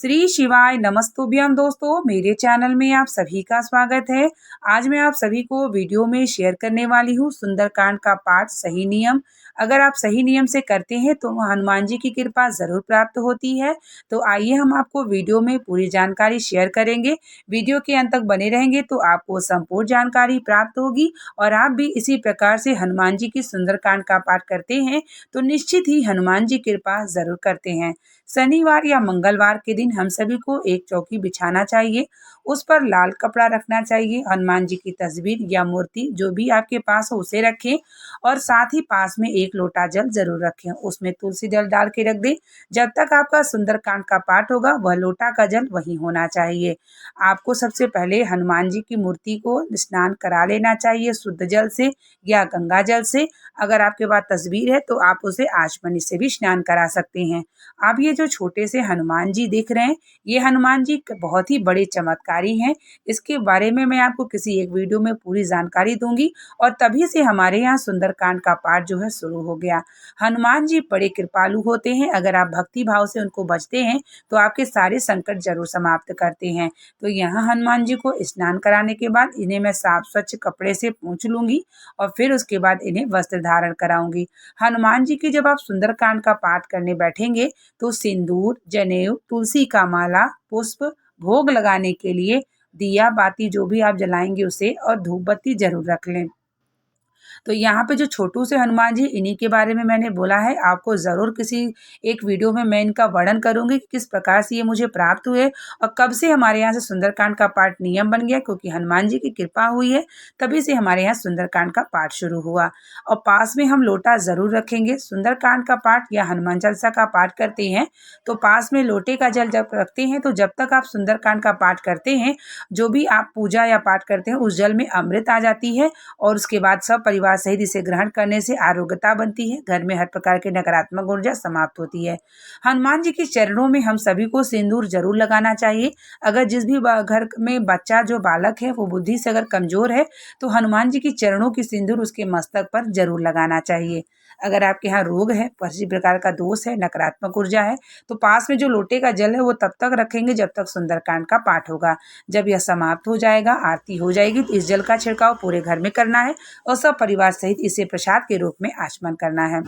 श्री शिवाय नमस्तुभ्यम दोस्तों, मेरे चैनल में आप सभी का स्वागत है। आज मैं आप सभी को वीडियो में शेयर करने वाली हूँ सुंदरकांड का पाठ सही नियम। अगर आप सही नियम से करते हैं तो हनुमान जी की कृपा जरूर प्राप्त होती है। तो आइए हम आपको वीडियो में पूरी जानकारी शेयर करेंगे। वीडियो के अंत तक बने रहेंगे तो आपको संपूर्ण जानकारी प्राप्त होगी और आप भी इसी प्रकार से हनुमान जी की सुंदरकांड का पाठ करते हैं तो निश्चित ही हनुमान जी कृपा जरूर करते हैं। शनिवार या मंगलवार के दिन हम सभी को एक चौकी बिछाना चाहिए। उस पर लाल कपड़ा रखना चाहिए। हनुमान जी की तस्वीर या मूर्ति जो भी आपके पास हो उसे रखें और साथ ही पास में एक लोटा जल जरूर रखें। उसमें तुलसी जल डाल के रख दें। जब तक आपका सुंदरकांड का पाठ होगा वह लोटा का जल वहीं होना चाहिए। आपको सबसे पहले हनुमान जी की मूर्ति को स्नान करा लेना चाहिए शुद्ध जल से या गंगा जल से। अगर आपके पास तस्वीर है तो आप उसे आचमनी से भी स्नान करा सकते हैं। आप ये जो छोटे से हनुमान जी दिख रहे हैं, ये हनुमान जी बहुत ही बड़े चमत्कारी हैं। इसके बारे में मैं आपको किसी एक वीडियो में पूरी जानकारी दूंगी और तभी से हमारे यहाँ सुंदरकांड का पाठ जो है शुरू हो गया। हनुमान जी बड़े कृपालु होते हैं। अगर आप भक्ति भाव से उनको भजते हैं तो आपके सारे संकट जरूर समाप्त करते हैं। तो यहाँ हनुमान जी को स्नान कराने के बाद इन्हें मैं साफ स्वच्छ कपड़े से पोंछ लूंगी और फिर उसके बाद इन्हें वस्त्र धारण कराऊंगी। हनुमान जी की जब आप सुंदरकांड का पाठ करने बैठेंगे तो सिंदूर, जनेऊ, तुलसी का माला, पुष्प, भोग लगाने के लिए दिया बाती जो भी आप जलाएंगे उसे और धूप बत्ती जरूर रख लें। तो यहाँ पे जो छोटू से हनुमान जी इन्हीं के बारे में मैंने बोला है। आपको ज़रूर किसी एक वीडियो में मैं इनका वर्णन करूँगी कि किस प्रकार से ये मुझे प्राप्त हुए और कब से हमारे यहाँ से सुंदरकांड का पाठ नियम बन गया, क्योंकि हनुमान जी की कृपा हुई है तभी से हमारे यहाँ सुंदरकांड का पाठ शुरू हुआ। और पास में हम लोटा ज़रूर रखेंगे। सुंदरकांड का पाठ या हनुमान चालीसा का पाठ करते हैं तो पास में लोटे का जल जब रखते हैं तो जब तक आप सुंदरकांड का पाठ करते हैं, जो भी आप पूजा या पाठ करते हैं उस जल में अमृत आ जाती है और उसके बाद सब परिवार सहित इसे ग्रहण करने से आरोग्यता बनती है। घर में हर प्रकार की नकारात्मक ऊर्जा समाप्त होती है। हनुमान जी के चरणों में हम सभी को सिंदूर जरूर लगाना चाहिए। अगर जिस भी घर में बच्चा जो बालक है वो बुद्धि से अगर कमजोर है तो हनुमान जी की चरणों की सिंदूर उसके मस्तक पर जरूर लगाना चाहिए। अगर आपके यहाँ रोग है, किसी प्रकार का दोष है, नकारात्मक ऊर्जा है तो पास में जो लोटे का जल है वो तब तक रखेंगे जब तक सुंदरकांड का पाठ होगा। जब यह समाप्त हो जाएगा, आरती हो जाएगी तो इस जल का छिड़काव पूरे घर में करना है और सब परिवार सहित इसे प्रसाद के रूप में आचमन करना है।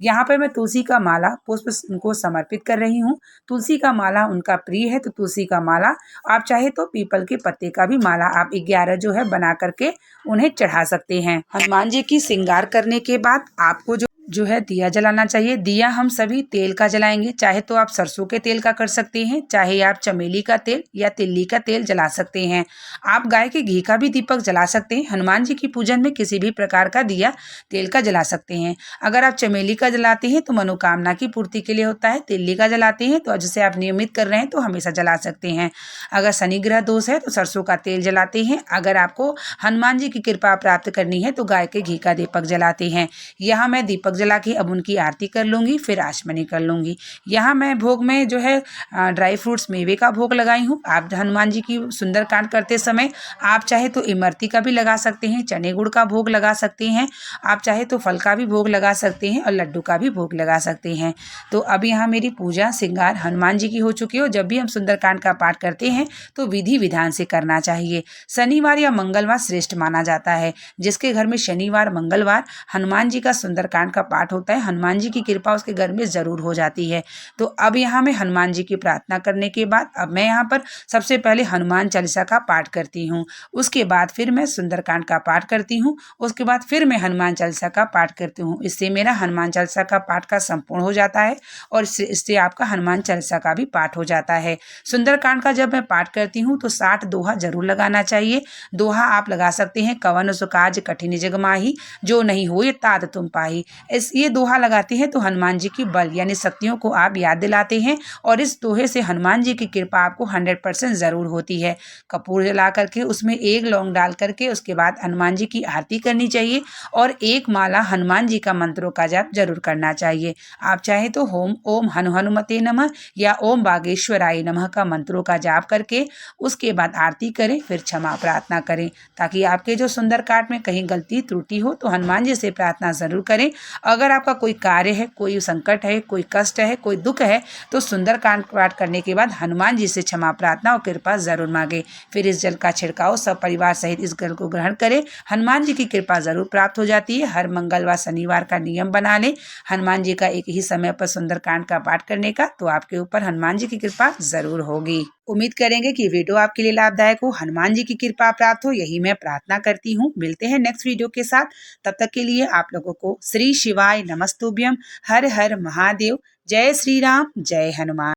यहाँ पर मैं तुलसी का माला पुष्प उनको समर्पित कर रही हूँ। तुलसी का माला उनका प्रिय है तो तुलसी का माला, आप चाहे तो पीपल के पत्ते का भी माला आप 11 जो है बना करके उन्हें चढ़ा सकते हैं। हनुमान जी की श्रृंगार करने के बाद आपको जो है दिया जलाना चाहिए। दिया हम सभी तेल का जलाएंगे, चाहे तो आप सरसों के तेल का कर सकते हैं, चाहे आप चमेली का तेल या तिल्ली का तेल जला सकते हैं। आप गाय के घी का भी दीपक जला सकते हैं। हनुमान जी की पूजन में किसी भी प्रकार का दिया तेल का जला सकते हैं। अगर आप चमेली का जलाते हैं तो मनोकामना की पूर्ति के लिए होता है। तिल्ली का जलाते हैं तो जैसे आप नियमित कर रहे हैं तो हमेशा जला सकते हैं। अगर शनि ग्रह दोष है तो सरसों का तेल जलाते हैं। अगर आपको हनुमान जी की कृपा प्राप्त करनी है तो गाय के घी का दीपक जलाते हैं। यहाँ मैं दीपक जला के अब उनकी आरती कर लूंगी, फिर आचमनी कर लूंगी। यहाँ मैं भोग में जो है ड्राई फ्रूट्स मेवे का भोग लगाई हूँ। आप हनुमान जी की सुंदरकांड करते समय आप चाहे तो इमरती का भी लगा सकते हैं, चने गुड़ का भोग लगा सकते हैं, आप चाहे तो फल का भी भोग लगा सकते हैं और लड्डू का भी भोग लगा सकते हैं। तो अब यहाँ मेरी पूजा श्रृंगार हनुमान जी की हो चुकी है। जब भी हम सुंदरकांड का पाठ करते हैं तो विधि विधान से करना चाहिए। शनिवार या मंगलवार श्रेष्ठ माना जाता है। जिसके घर में शनिवार मंगलवार हनुमान जी का सुंदरकांड का पाठ होता है, हनुमान जी की कृपा उसके घर में जरूर हो जाती है। तो अब यहाँ मैं हनुमान जी की प्रार्थना करने के बाद अब मैं यहाँ पर सबसे पहले हनुमान चालीसा का पाठ करती हूँ। उसके बाद फिर मैं सुंदरकांड का पाठ करती हूँ। उसके बाद फिर मैं हनुमान चालीसा का पाठ करती हूँ। इससे मेरा हनुमान चालीसा का पाठ का संपूर्ण हो जाता है और इससे आपका हनुमान चालीसा का भी पाठ हो जाता है। सुंदरकांड का जब मैं पाठ करती हूँ तो 60 दोहा जरूर लगाना चाहिए। दोहा आप लगा सकते हैं, कवन सो काज कठिन जग माही, जो नहीं हो ये तात तुम पाही। ये दोहा लगाते हैं तो हनुमान जी की बल यानी शक्तियों को आप याद दिलाते हैं और इस दोहे से हनुमान जी की कृपा आपको 100% जरूर होती है। कपूर जला करके उसमें एक लौंग डाल करके उसके बाद हनुमान जी की आरती करनी चाहिए और एक माला हनुमान जी का मंत्रों का जाप जरूर करना चाहिए। आप चाहे तो ओम हनुमते नमः या ओम बागेश्वराय नमः का मंत्रों का जाप करके उसके बाद आरती करें, फिर क्षमा प्रार्थना करें ताकि आपके जो सुंदरकांड में कहीं गलती त्रुटि हो तो हनुमान जी से प्रार्थना जरूर करें। अगर आपका कोई कार्य है, कोई संकट है, कोई कष्ट है, कोई दुख है, तो सुंदरकांड पाठ करने के बाद हनुमान जी से क्षमा प्रार्थना और कृपा जरूर मांगे। फिर इस जल का छिड़काव सब परिवार सहित इस जल को ग्रहण करें। हनुमान जी की कृपा जरूर प्राप्त हो जाती है। हर मंगलवार शनिवार का नियम बना लें हनुमान जी का एक ही समय पर सुंदरकांड का पाठ करने का, तो आपके ऊपर हनुमान जी की कृपा जरूर होगी। उम्मीद करेंगे कि वीडियो आपके लिए लाभदायक हो, हनुमान जी की कृपा प्राप्त हो, यही मैं प्रार्थना करती हूँ। मिलते हैं नेक्स्ट वीडियो के साथ, तब तक के लिए आप लोगों को श्री शिवाय नमस्तुभ्यम। हर हर महादेव। जय श्री राम, जय हनुमान।